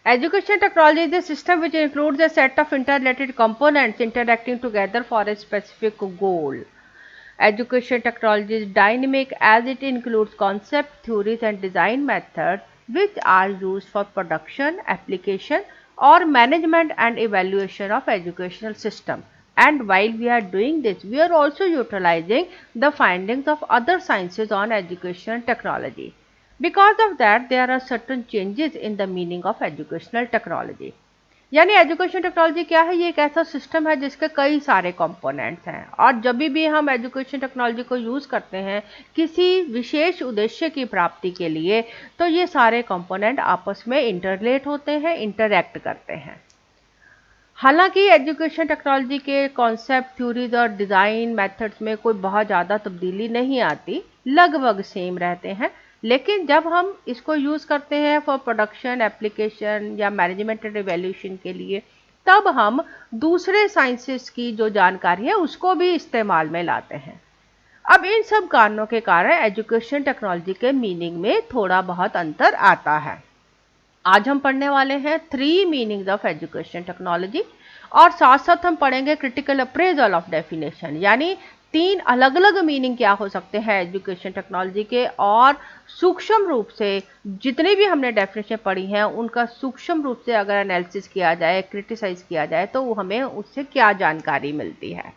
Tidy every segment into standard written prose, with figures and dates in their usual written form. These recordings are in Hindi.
Education technology is a system which includes a set of interrelated components interacting together for a specific goal. Education technology is dynamic as it includes concepts, theories, and design methods which are used for production, application, or management and evaluation of educational system. And while we are doing this, we are also utilizing the findings of other sciences on education technology. Because of that, there are certain changes in the meaning of educational technology. यानी एजुकेशन टेक्नोलॉजी क्या है? ये एक ऐसा सिस्टम है जिसके कई सारे कंपोनेंट्स हैं और जब भी हम एजुकेशन टेक्नोलॉजी को यूज़ करते हैं किसी विशेष उद्देश्य की प्राप्ति के लिए, तो ये सारे कंपोनेंट आपस में इंटरलेट होते हैं, इंटरैक्ट करते हैं। हालांकि एजुकेशन टेक्नोलॉजी के कॉन्सेप्ट, थ्योरीज और डिज़ाइन मेथड्स में कोई बहुत ज़्यादा तब्दीली नहीं आती, लगभग सेम रहते हैं, लेकिन जब हम इसको यूज़ करते हैं फॉर प्रोडक्शन, एप्लीकेशन या मैनेजमेंट एंड इवैल्यूएशन के लिए, तब हम दूसरे साइंसेस की जो जानकारी है उसको भी इस्तेमाल में लाते हैं। अब इन सब कारणों के कारण एजुकेशन टेक्नोलॉजी के मीनिंग में थोड़ा बहुत अंतर आता है। आज हम पढ़ने वाले हैं 3 मीनिंग्स ऑफ एजुकेशन टेक्नोलॉजी और साथ साथ हम पढ़ेंगे क्रिटिकल अप्रेजल ऑफ डेफिनेशन, यानी 3 अलग अलग मीनिंग क्या हो सकते हैं एजुकेशन टेक्नोलॉजी के, और सूक्ष्म रूप से जितनी भी हमने डेफिनेशन पढ़ी हैं उनका सूक्ष्म रूप से अगर एनालिसिस किया जाए, क्रिटिसाइज किया जाए, तो हमें उससे क्या जानकारी मिलती है।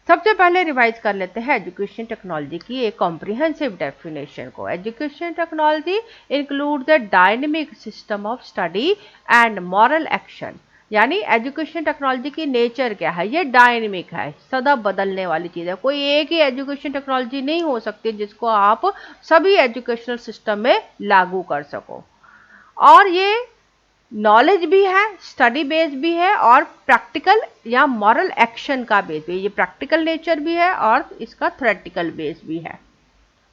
सबसे पहले रिवाइज कर लेते हैं एजुकेशन टेक्नोलॉजी की एक कॉम्प्रिहेंसिव डेफिनेशन को। Education technology includes the dynamic system of study and moral action, यानी एजुकेशन टेक्नोलॉजी की नेचर क्या है? ये डायनेमिक है, सदा बदलने वाली चीज़ है। कोई एक ही एजुकेशन टेक्नोलॉजी नहीं हो सकती जिसको आप सभी एजुकेशनल सिस्टम में लागू कर सको, और ये नॉलेज भी है, स्टडी बेस भी है और प्रैक्टिकल या मॉरल एक्शन का बेस भी है। ये प्रैक्टिकल नेचर भी है और इसका थ्योरेटिकल बेस भी है।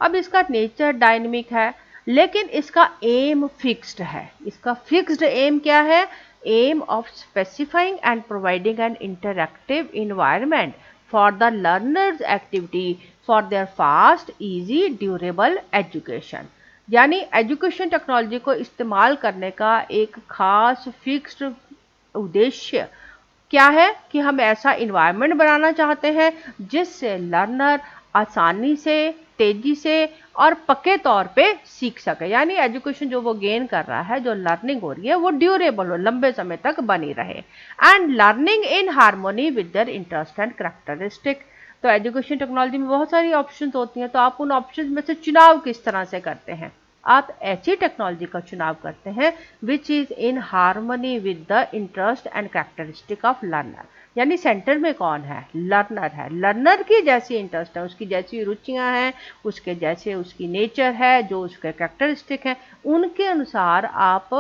अब इसका नेचर डायनेमिक है लेकिन इसका एम फिक्स्ड है। इसका फिक्स्ड एम क्या है? Aim of specifying and providing an interactive environment for the learners activity for their fast, easy, durable education. यानी एजुकेशन टेक्नोलॉजी को इस्तेमाल करने का एक खास फिक्स्ड उद्देश्य क्या है कि हम ऐसा इन्वायरमेंट बनाना चाहते हैं जिससे लर्नर आसानी से, तेजी से और पक्के तौर पे सीख सके। यानी एजुकेशन जो वो गेन कर रहा है, जो लर्निंग हो रही है, वो ड्यूरेबल हो, लंबे समय तक बनी रहे, and learning in harmony with their interest and characteristic. तो एजुकेशन टेक्नोलॉजी में बहुत सारी ऑप्शंस होती हैं, तो आप उन ऑप्शंस में से चुनाव किस तरह से करते हैं? आप ऐसी टेक्नोलॉजी का चुनाव करते हैं which is in harmony with the interest and characteristic of learner. यानी सेंटर में कौन है? लर्नर है। लर्नर की जैसी इंटरेस्ट है, उसकी जैसी रुचियां हैं, उसके जैसे उसकी नेचर है, जो उसके कैरेक्टरिस्टिक हैं, उनके अनुसार आप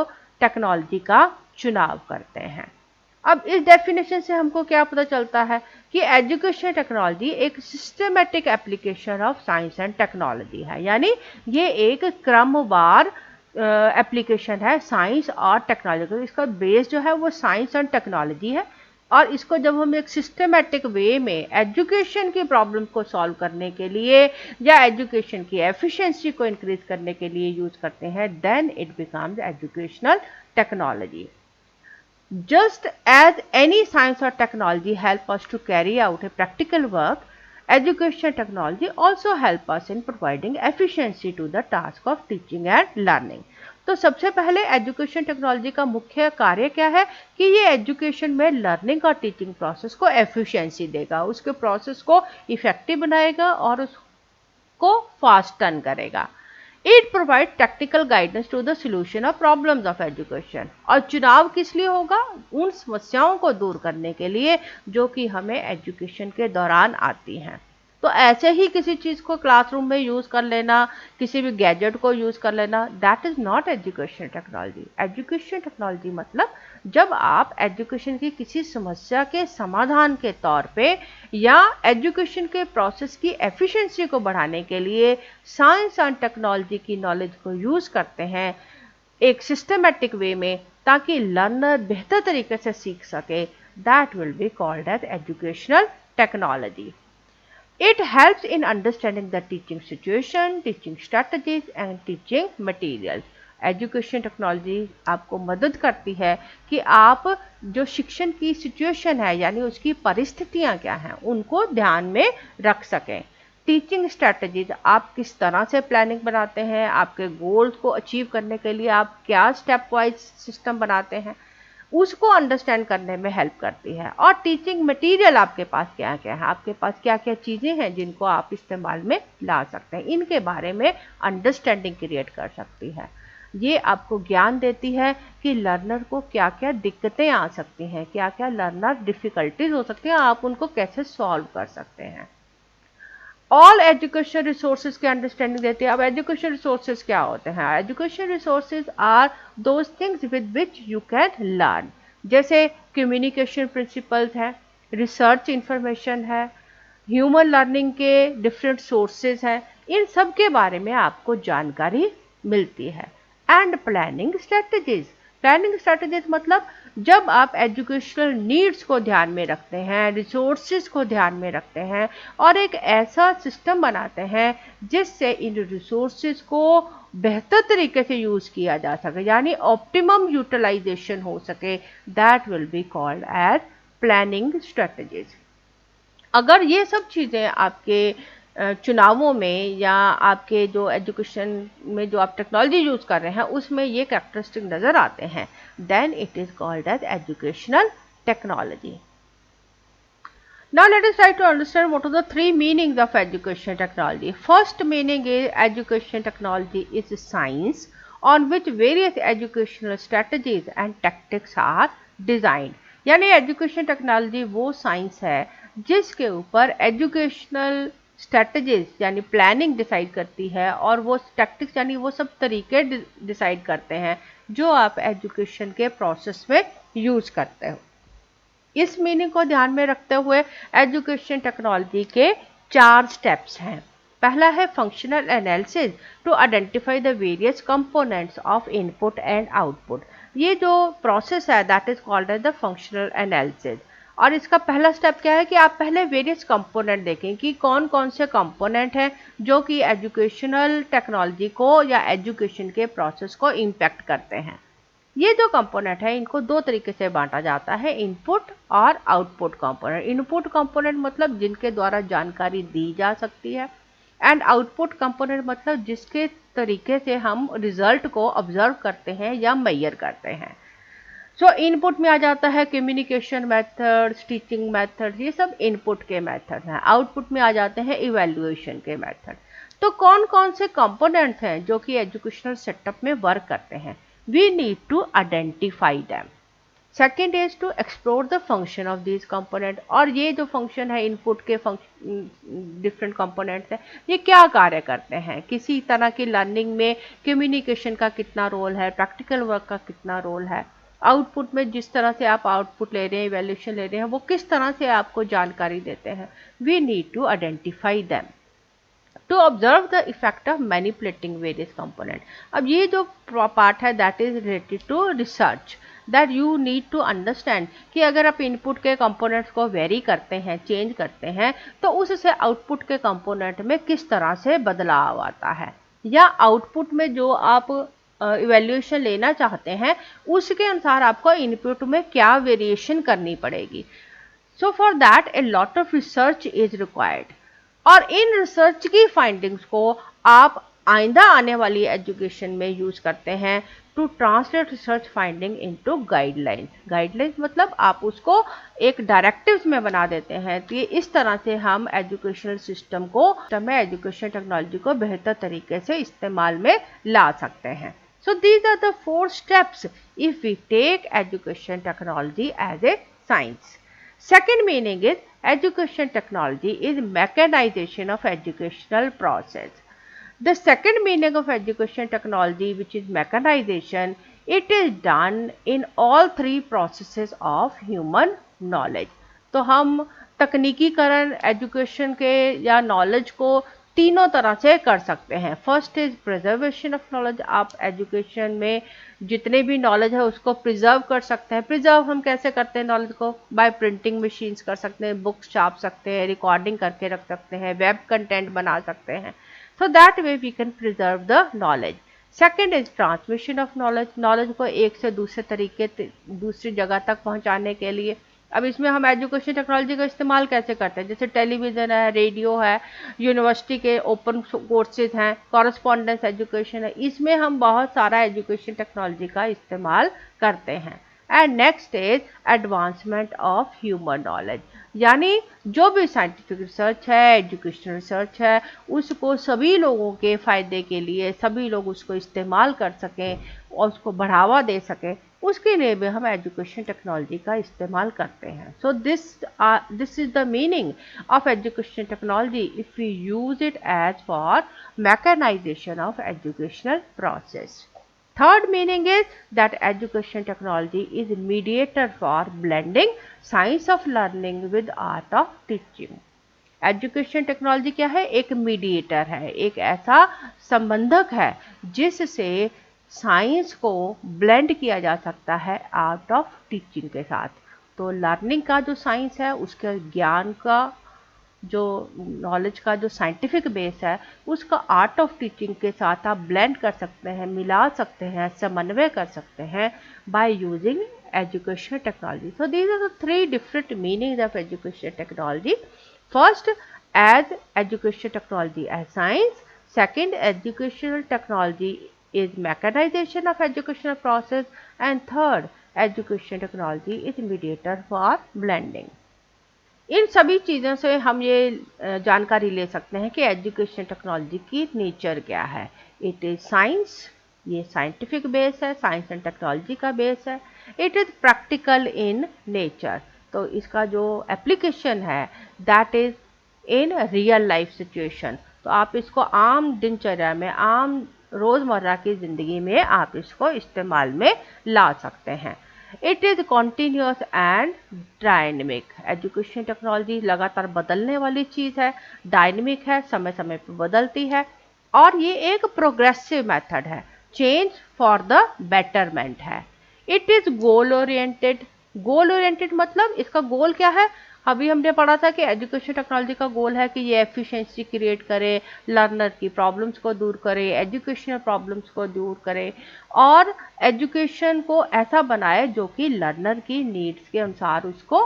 टेक्नोलॉजी का चुनाव करते हैं। अब इस डेफिनेशन से हमको क्या पता चलता है कि एजुकेशन टेक्नोलॉजी एक systematic application of science and technology है, यानी ये एक क्रमवार एप्लीकेशन है साइंस और टेक्नोलॉजी। इसका बेस जो है वो साइंस एंड टेक्नोलॉजी है, और इसको जब हम एक सिस्टमेटिक वे में एजुकेशन की प्रॉब्लम को सॉल्व करने के लिए या एजुकेशन की एफिशिएंसी को इंक्रीज करने के लिए यूज करते हैं, then it becomes educational technology. Just as any science or technology help us to carry out a practical work, education technology also help us in providing efficiency to the task of teaching and learning. तो सबसे पहले एजुकेशन टेक्नोलॉजी का मुख्य कार्य क्या है कि ये एजुकेशन में लर्निंग और टीचिंग प्रोसेस को एफिशिएंसी देगा, उसके प्रोसेस को इफेक्टिव बनाएगा और उसको फास्टन करेगा। It provide technical guidance to the solution of problems of education. और चुनाव किस लिए होगा? उन समस्याओं को दूर करने के लिए जो कि हमें एजुकेशन के दौरान आती हैं। तो ऐसे ही किसी चीज़ को क्लासरूम में यूज़ कर लेना, किसी भी गैजेट को यूज़ कर लेना, that is not education technology. Education technology मतलब जब आप एजुकेशन की किसी समस्या के समाधान के तौर पे या एजुकेशन के प्रोसेस की एफिशिएंसी को बढ़ाने के लिए साइंस एंड टेक्नोलॉजी की नॉलेज को यूज़ करते हैं एक सिस्टमेटिक वे में, ताकि लर्नर बेहतर तरीके से सीख सके, that will be called as educational technology. It helps in understanding the teaching situation, teaching strategies and teaching materials. Education technology आपको मदद करती है कि आप जो शिक्षण की सिचुएशन है यानी उसकी परिस्थितियां क्या हैं उनको ध्यान में रख सकें। टीचिंग स्ट्रेटजीज, आप किस तरह से प्लानिंग बनाते हैं, आपके गोल्स को अचीव करने के लिए आप क्या स्टेप वाइज सिस्टम बनाते हैं, उसको अंडरस्टैंड करने में हेल्प करती है। और टीचिंग मटेरियल आपके पास क्या क्या है, आपके पास क्या क्या चीज़ें हैं जिनको आप इस्तेमाल में ला सकते हैं, इनके बारे में अंडरस्टैंडिंग क्रिएट कर सकती है। ये आपको ज्ञान देती है कि लर्नर को क्या क्या दिक्कतें आ सकती हैं, क्या क्या लर्नर डिफ़िकल्टीज हो सकती हैं, आप उनको कैसे सॉल्व कर सकते हैं। ऑल एजुकेशन रिसोर्सेज की अंडरस्टैंडिंग देती है। अब एजुकेशन रिसोर्सेज क्या होते हैं? Education resources are those things with which you can learn, जैसे कम्युनिकेशन प्रिंसिपल्स है, रिसर्च इंफॉर्मेशन है, ह्यूमन लर्निंग के डिफरेंट सोर्सेज हैं, इन सब के बारे में आपको जानकारी मिलती है। And planning strategies, planning strategies मतलब जब आप एजुकेशनल नीड्स को ध्यान में रखते हैं, रिसोर्सेज को ध्यान में रखते हैं और एक ऐसा सिस्टम बनाते हैं जिससे इन रिसोर्सेज को बेहतर तरीके से यूज़ किया जा सके यानी ऑप्टिमम यूटिलाइजेशन हो सके, that will be called as planning strategies. अगर ये सब चीज़ें आपके चुनावों में या आपके जो एजुकेशन में जो आप टेक्नोलॉजी यूज़ कर रहे हैं उसमें ये कैरेक्टरिस्टिक नज़र आते हैं, then it is called as educational technology. Now let us try to understand what are the three meanings of education technology. First meaning is education technology is a science on which various educational strategies and tactics are designed. यानी एजुकेशन टेक्नोलॉजी वो साइंस है जिसके ऊपर एजुकेशनल स्ट्रेटजीज यानी प्लानिंग डिसाइड करती है और वो टैक्टिक्स यानी वो सब तरीके डिसाइड करते हैं जो आप एजुकेशन के प्रोसेस में यूज़ करते हो। इस मीनिंग को ध्यान में रखते हुए एजुकेशन टेक्नोलॉजी के 4 स्टेप्स हैं। पहला है functional analysis to identify the various components of input and output. ये जो प्रोसेस है that is called as the functional analysis. और इसका पहला स्टेप क्या है कि आप पहले वेरियस कंपोनेंट देखें कि कौन कौन से कंपोनेंट हैं जो कि एजुकेशनल टेक्नोलॉजी को या एजुकेशन के प्रोसेस को इम्पैक्ट करते हैं। ये जो कंपोनेंट है इनको 2 तरीके से बांटा जाता है, इनपुट और आउटपुट कंपोनेंट। इनपुट कंपोनेंट मतलब जिनके द्वारा जानकारी दी जा सकती है एंड आउटपुट कंपोनेंट मतलब जिसके तरीके से हम रिजल्ट को ऑब्जर्व करते हैं या मेजर करते हैं। सो इनपुट में आ जाता है कम्युनिकेशन मेथड्स, टीचिंग मेथड्स, ये सब इनपुट के मेथड हैं। आउटपुट में आ जाते हैं इवैल्यूएशन के मेथड। तो कौन कौन से कंपोनेंट्स हैं जो कि एजुकेशनल सेटअप में वर्क करते हैं? We need to identify them. Second is to explore the function of these component। और ये जो फंक्शन है इनपुट के डिफरेंट कंपोनेंट्स हैं ये क्या कार्य करते हैं, किसी तरह की लर्निंग में कम्युनिकेशन का कितना रोल है, प्रैक्टिकल वर्क का कितना रोल है, आउटपुट में जिस तरह से आप आउटपुट ले रहे हैं, इवैल्यूएशन ले रहे हैं, वो किस तरह से आपको जानकारी देते हैं। We need to identify them to observe the effect of manipulating various component। अब ये जो पार्ट है that is related to research, that you need to understand कि अगर आप इनपुट के कंपोनेंट्स को वेरी करते हैं, चेंज करते हैं, तो उससे आउटपुट के कंपोनेंट में किस तरह से बदलाव आता है, या आउटपुट में जो आप इवैल्यूएशन लेना चाहते हैं उसके अनुसार आपको इनपुट में क्या वेरिएशन करनी पड़ेगी। So for that a lot of research is required. और इन रिसर्च की फाइंडिंग्स को आप आइंदा आने वाली एजुकेशन में यूज़ करते हैं to translate research finding into guidelines. Guidelines मतलब आप उसको एक डायरेक्टिव्स में बना देते हैं कि इस तरह से हम एजुकेशनल सिस्टम को एजुकेशन टेक्नोलॉजी को बेहतर तरीके से इस्तेमाल में ला सकते हैं। So these are the 4 steps if we take education technology as a science. Second meaning is education technology is mechanization of educational process. The second meaning of education technology, which is mechanization, it is done in all 3 processes of human knowledge। तो हम तकनीकीकरण एजुकेशन के या नॉलेज को तीनों तरह से कर सकते हैं। First is preservation of knowledge. आप एजुकेशन में जितने भी नॉलेज है उसको प्रिजर्व कर सकते हैं। प्रिजर्व हम कैसे करते हैं नॉलेज को? बाय प्रिंटिंग मशीन्स कर सकते हैं, बुक्स छाप सकते हैं, रिकॉर्डिंग करके रख सकते हैं, वेब कंटेंट बना सकते हैं। So that way we can preserve the knowledge. Second is transmission of knowledge, knowledge को एक से दूसरी जगह तक पहुंचाने के लिए। अब इसमें हम एजुकेशन टेक्नोलॉजी का इस्तेमाल कैसे करते हैं, जैसे टेलीविज़न है, रेडियो है, यूनिवर्सिटी के ओपन कोर्सेज हैं, कॉरेस्पॉन्डेंस एजुकेशन है, इसमें हम बहुत सारा एजुकेशन टेक्नोलॉजी का इस्तेमाल करते हैं। And next is advancement of human knowledge, यानी जो भी साइंटिफिक रिसर्च है, एजुकेशनल रिसर्च है, उसको सभी लोगों के फ़ायदे के लिए, सभी लोग उसको इस्तेमाल कर सकें और उसको बढ़ावा दे सकें, उसके लिए भी हम एजुकेशन टेक्नोलॉजी का इस्तेमाल करते हैं। So this is the meaning of education technology if we use it as for mechanisation of educational process. Third meaning is that education technology is a mediator for blending science of learning with art of teaching. Education technology क्या है, एक मीडिएटर है, एक ऐसा संबंधक है जिससे साइंस को ब्लेंड किया जा सकता है आर्ट ऑफ टीचिंग के साथ। तो लर्निंग का जो साइंस है, उसके ज्ञान का जो नॉलेज का जो साइंटिफिक बेस है, उसका आर्ट ऑफ टीचिंग के साथ आप ब्लेंड कर सकते हैं, मिला सकते हैं, समन्वय कर सकते हैं by using education technology. So these are the 3 different meanings of education technology. First, as education technology as science. Second, educational technology is mechanization of educational process, and third, education technology is mediator for blending. इन सभी चीज़ों से हम ये जानकारी ले सकते हैं कि एजुकेशन टेक्नोलॉजी की नेचर क्या है। इट इज़ साइंस, ये साइंटिफिक बेस है, साइंस एंड टेक्नोलॉजी का बेस है। It is practical in nature, तो इसका जो एप्लीकेशन है that is in real life situation. तो आप इसको आम दिनचर्या में, आम रोज़मर्रा की ज़िंदगी में आप इसको इस्तेमाल में ला सकते हैं। It is continuous and dynamic, education technology लगातार बदलने वाली चीज़ है, डायनेमिक है, समय समय पर बदलती है, और ये एक प्रोग्रेसिव मेथड है, चेंज फॉर द बेटरमेंट है। It is goal oriented, goal oriented मतलब इसका गोल क्या है, अभी हमने पढ़ा था कि एजुकेशन टेक्नोलॉजी का गोल है कि ये एफिशिएंसी क्रिएट करे, लर्नर की प्रॉब्लम्स को दूर करे, एजुकेशनल प्रॉब्लम्स को दूर करे, और एजुकेशन को ऐसा बनाए जो कि लर्नर की नीड्स के अनुसार उसको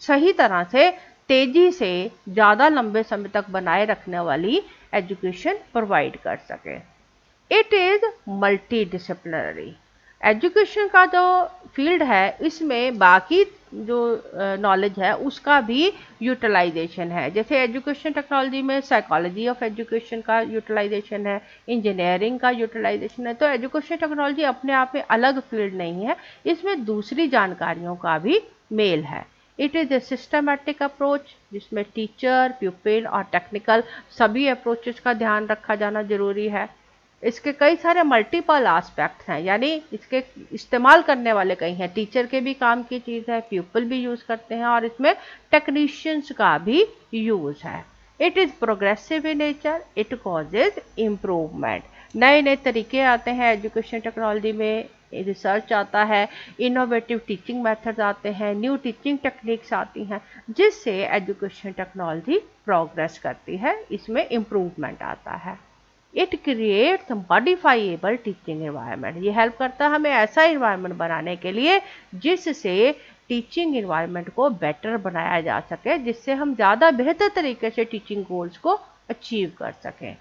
सही तरह से, तेज़ी से, ज़्यादा लंबे समय तक बनाए रखने वाली एजुकेशन प्रोवाइड कर सके। It is multi disciplinary, education का जो फील्ड है इसमें बाकी जो नॉलेज है उसका भी यूटिलाइजेशन है। जैसे एजुकेशन टेक्नोलॉजी में साइकोलॉजी ऑफ एजुकेशन का यूटिलाइजेशन है, इंजीनियरिंग का यूटिलाइजेशन है। तो एजुकेशन टेक्नोलॉजी अपने आप में अलग फील्ड नहीं है, इसमें दूसरी जानकारियों का भी मेल है। It is a systematic approach जिसमें टीचर, प्यूपिल और टेक्निकल सभी अप्रोचेस का ध्यान रखा जाना जरूरी है। इसके कई सारे मल्टीपल एस्पेक्ट्स हैं, यानी इसके इस्तेमाल करने वाले कई हैं, टीचर के भी काम की चीज़ है, पीपल भी यूज़ करते हैं, और इसमें टेक्नीशियंस का भी यूज़ है। It is progressive in nature, it causes improvement, नए नए तरीके आते हैं एजुकेशन टेक्नोलॉजी में, रिसर्च आता है, इनोवेटिव टीचिंग मेथड्स आते हैं, न्यू टीचिंग टेक्निक्स आती हैं, जिससे एजुकेशन टेक्नोलॉजी प्रोग्रेस करती है, इसमें इम्प्रूवमेंट आता है। It creates modifiable teaching environment, ये हेल्प करता है हमें ऐसा इन्वायरमेंट बनाने के लिए जिससे टीचिंग इन्वायरमेंट को बेटर बनाया जा सके, जिससे हम ज़्यादा बेहतर तरीके से टीचिंग गोल्स को अचीव कर सकें।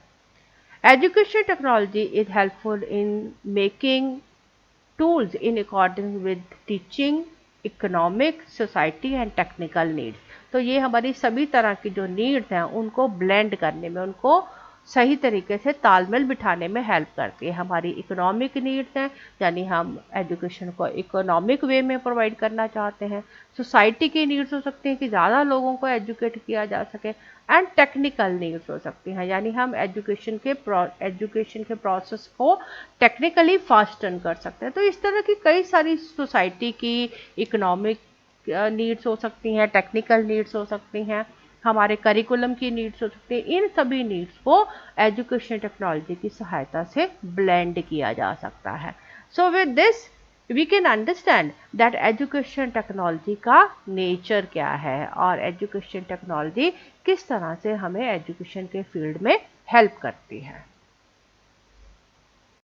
Education technology is helpful in making tools in according with teaching, economic, society and technical needs. तो ये हमारी सभी तरह की जो नीड्स हैं उनको ब्लेंड करने में, उनको सही तरीके से तालमेल बिठाने में हेल्प करती है। हमारी इकोनॉमिक नीड्स हैं, यानी हम एजुकेशन को इकोनॉमिक वे में प्रोवाइड करना चाहते हैं। सोसाइटी की नीड्स हो सकती हैं कि ज़्यादा लोगों को एजुकेट किया जा सके, एंड टेक्निकल नीड्स हो सकती हैं, यानी हम एजुकेशन के प्रोसेस को टेक्निकली फास्टन कर सकते हैं। तो इस तरह की कई सारी सोसाइटी की इकोनॉमिक नीड्स हो सकती हैं, टेक्निकल नीड्स हो सकती हैं, हमारे करिकुलम की नीड्स हो सकती है। इन सभी नीड्स को एजुकेशन टेक्नोलॉजी की सहायता से ब्लेंड किया जा सकता है। So with this we can understand that education technology का नेचर क्या है और एजुकेशन टेक्नोलॉजी किस तरह से हमें एजुकेशन के फील्ड में हेल्प करती है।